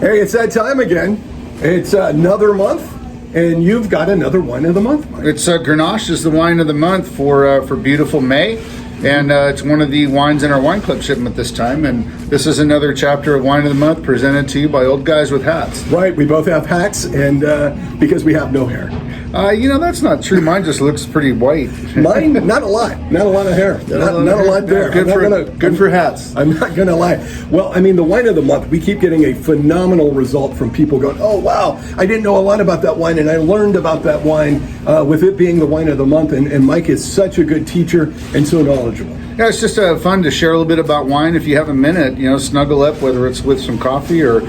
Hey, it's that time again. It's another month, and you've got another wine of the month, Mike. It's Grenache is the wine of the month for beautiful May, and it's one of the wines in our wine club shipment this time. And this is another chapter of wine of the month presented to you by old guys with hats. Right, we both have hats, and because we have no hair. That's not true. Mine just looks pretty white. Mine, not a lot of hair. Not a lot there. Good for hats. I'm not gonna lie. Well, I mean, the wine of the month, we keep getting a phenomenal result from people going, oh wow, I didn't know a lot about that wine, and I learned about that wine with it being the wine of the month. And Mike is such a good teacher and so knowledgeable. Yeah, it's just fun to share a little bit about wine. If you have a minute, snuggle up, whether it's with some coffee or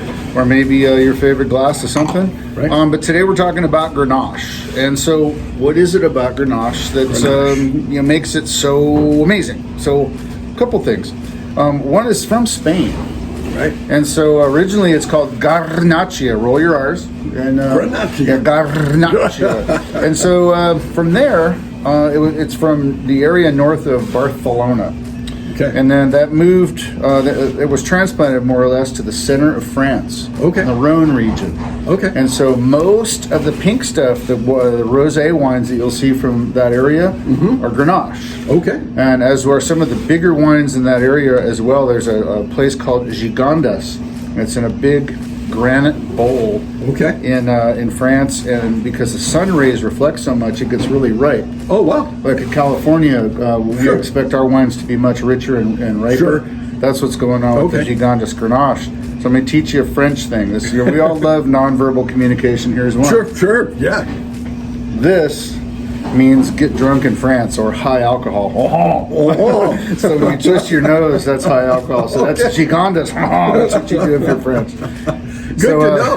maybe your favorite glass of something. Right. But today we're talking about Grenache. And so what is it about Grenache that makes it so amazing? So a couple things. One is from Spain. Right. And so originally it's called Garnacha. Roll your R's. And, Garnacha. Yeah, Garnacha. And so from there, it's from the area north of Barcelona. Okay. And then that moved, it was transplanted more or less to the center of France. Okay. In the Rhone region. Okay. And so most of the pink stuff, the rosé wines that you'll see from that area are Grenache. Okay. And as are some of the bigger wines in that area as well. There's a place called Gigondas. It's in a big granite bowl. Okay. In France, and because the sun rays reflect so much, it gets really ripe. Oh wow. Like in California, we expect our wines to be much richer and riper. Sure. That's what's going on with the Gigondas Grenache. So I'm going to teach you a French thing. We all love nonverbal communication. Here's one. Sure. Yeah. This means get drunk in France, or high alcohol. So when you twist your nose, that's high alcohol. So that's Gigondas. That's what you do if you're French. Good to know.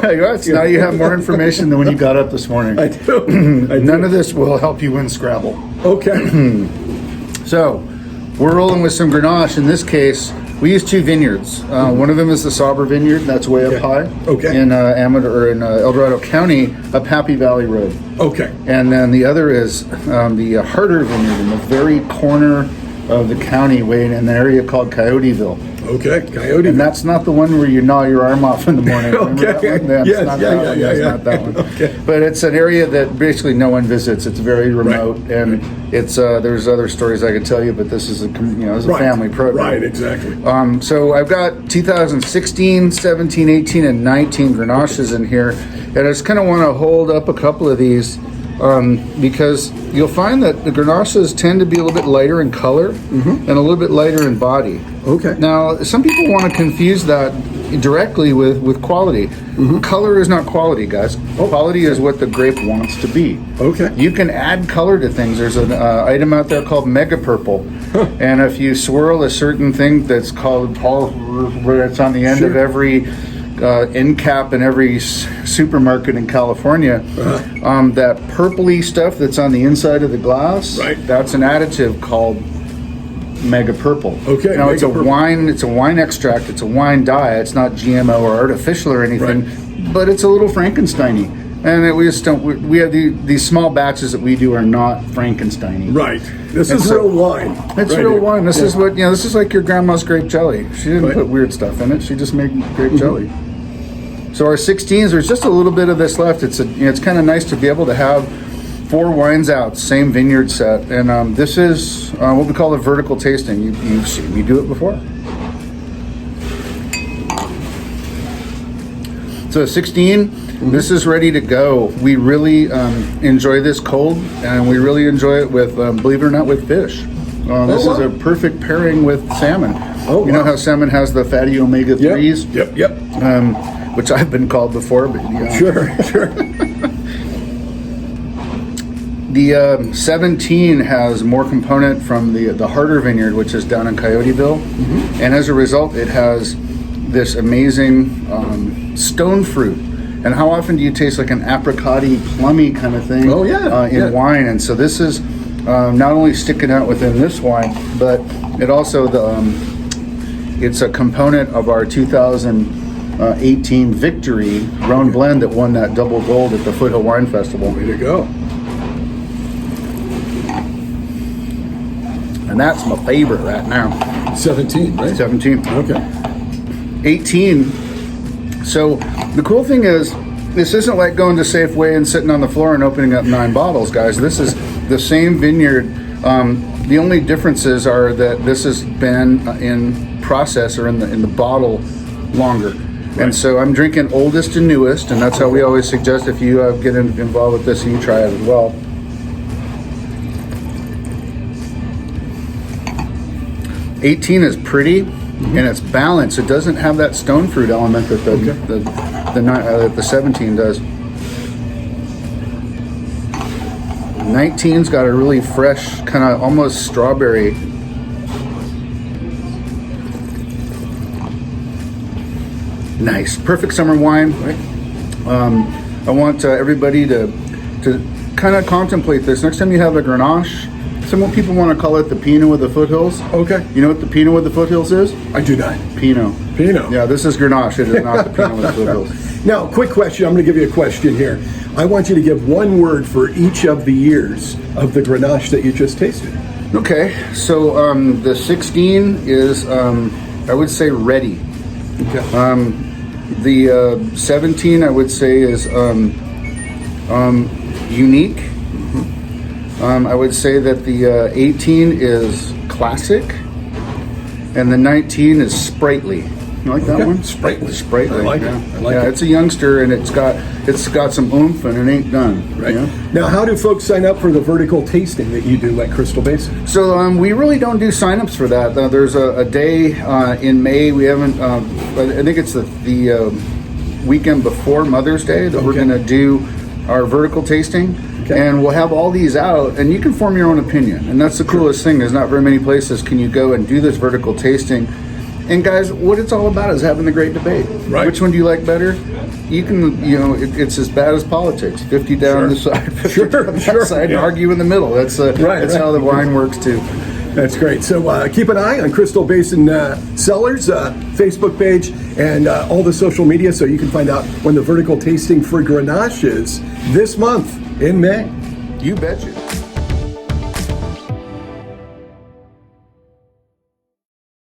Now you have more information than when you got up this morning. I do. None of this will help you win Scrabble. Okay. So we're rolling with some Grenache. In this case, we use two vineyards. One of them is the Sauber Vineyard, that's way up high. Okay. In Amador, in El Dorado County, up Happy Valley Road. Okay. And then the other is the Harder Vineyard in the very corner of the county, way in an area called Coyoteville. Okay, Coyote. And that's not the one where you gnaw your arm off in the morning. Okay. That's not that one. Okay. But it's an area that basically no one visits. It's very remote, and it's there's other stories I could tell you, but this is a family program. Right, exactly. So I've got 2016, 17, 18, and 19 Grenaches in here, and I just kind of want to hold up a couple of these. Because you'll find that the Grenaches tend to be a little bit lighter in color and a little bit lighter in body. Okay. Now, some people want to confuse that directly with quality. Color is not quality, guys. Quality is what the grape wants to be. Okay. You can add color to things. There's an item out there called Mega Purple. And if you swirl a certain thing that's called where it's on the end of every end cap in every supermarket in California, that purpley stuff that's on the inside of the glass, that's an additive called Mega Purple. Okay. Now it's a wine extract, it's a wine dye, it's not GMO or artificial or anything, but it's a little Frankenstein-y. And we just don't. We have these small batches that we do are not Frankenstein-y. Right. This is real wine. It's real wine. This is what This is like your grandma's grape jelly. She didn't put weird stuff in it. She just made grape jelly. So our 16s, there's just a little bit of this left. It's kind of nice to be able to have 4 wines out, same vineyard set, and this is what we call a vertical tasting. You've seen me do it before. So 16, this is ready to go. We really enjoy this cold, and we really enjoy it with, believe it or not, with fish. This is a perfect pairing with salmon. You know how salmon has the fatty omega-3s? Yep. Which I've been called before, but Sure. The 17 has more component from the Harder Vineyard, which is down in Coyoteville, and as a result, it has this amazing stone fruit. And how often do you taste like an apricot-y, plummy kind of thing? In wine? And so this is not only sticking out within this wine, but it also it's a component of our 2018 Victory Rhone blend that won that double gold at the Foothill Wine Festival. Way to go. And that's my favorite right now. 17, right? 17. Okay. 18. So The cool thing is, this isn't like going to Safeway and sitting on the floor and opening up 9 bottles, guys. This is the same vineyard. The only differences are that this has been in process or in the bottle longer. Right. And so I'm drinking oldest and newest, and that's how we always suggest if you get involved with this, you try it as well. '18 is pretty, and it's balanced. It doesn't have that stone fruit element that the 17 does. 19's got a really fresh, kind of almost strawberry. Nice, perfect summer wine. I want everybody to kind of contemplate this. Next time you have a Grenache, some people want to call it the Pinot with the foothills. Okay. You know what the Pinot with the foothills is? I do not. Pinot. Pinot. Yeah, this is Grenache. It is not the Pinot with the foothills. Now, quick question. I'm going to give you a question here. I want you to give one word for each of the years of the Grenache that you just tasted. Okay, so the 16 is, I would say, ready. Okay. The 17, I would say, is unique. I would say that the 18 is classic, and the 19 is sprightly. You like that one? Sprightly. Sprightly. I like it. I like it. It's a youngster, and it's got some oomph, and it ain't done. Right. You know? Now, how do folks sign up for the vertical tasting that you do at Crystal Basin? So we really don't do signups for that. There's a day in May. We haven't. I think it's the weekend before Mother's Day that we're going to do our vertical tasting. Okay. And we'll have all these out, and you can form your own opinion. And that's the coolest thing. There's not very many places can you go and do this vertical tasting. And guys, what it's all about is having the great debate. Right. Which one do you like better? You can, it's as bad as politics. 50 down this side, 50 down that side, and argue in the middle. That's how the wine works too. That's great. So keep an eye on Crystal Basin Cellars Facebook page and all the social media so you can find out when the vertical tasting for Grenache is this month in May. You betcha.